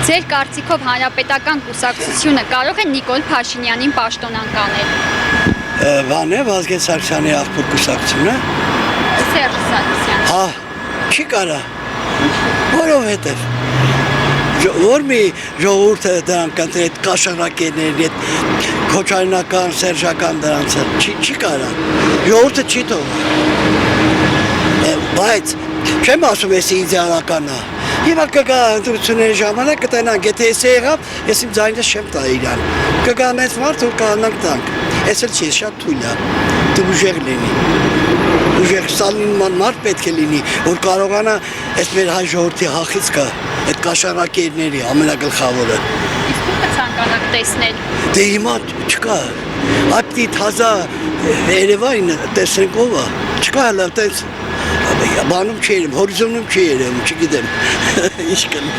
Ձեր կարծիքով հանրապետական կուսակցությունը կարող է Նիկոլ Փաշինյանին պաշտոնանկանել։ Բան է Վազգեն Սարգսյանի աղբյուր կուսակցությունը։ Սերժ Սարգսյան։ Հա, չի կարա։ Որովհետև որ մի ժողովուրդը դրանք ընտրի այդ կաշառակերների, այդ քոչարինական, սերժական դրանցը չի կարա։ Ժողովուրդը չի թողա։ Բայց չեմ ասում ես իդեալական է։ Եվ կգա ընտրությունների ժամանակ կտենանք, եթե ես եղավ, ես իմ ձայնս չեմ տա իրան։ Կգա մեծ մարդ, որ կանանք տանք։ Ես էլ չի, շատ թույլ է, դու ուժեղ լինի։ Ուժեղ սալինման մարդ պետք է լինի, որ կարողանա այս մեր հայ ժողովրդի հախից կա, այդ կաշառակերների ամենագլխավորը։ Իսկ ում կցանկանաք տեսնել։ Դե հիմա չկա, ապտի թազա Երևանին տեսնենք ով է, չկա հələ այդպես բանում չի երեմ, հորիզոնում չի երեմ, չգիտեմ, ինչ կնի։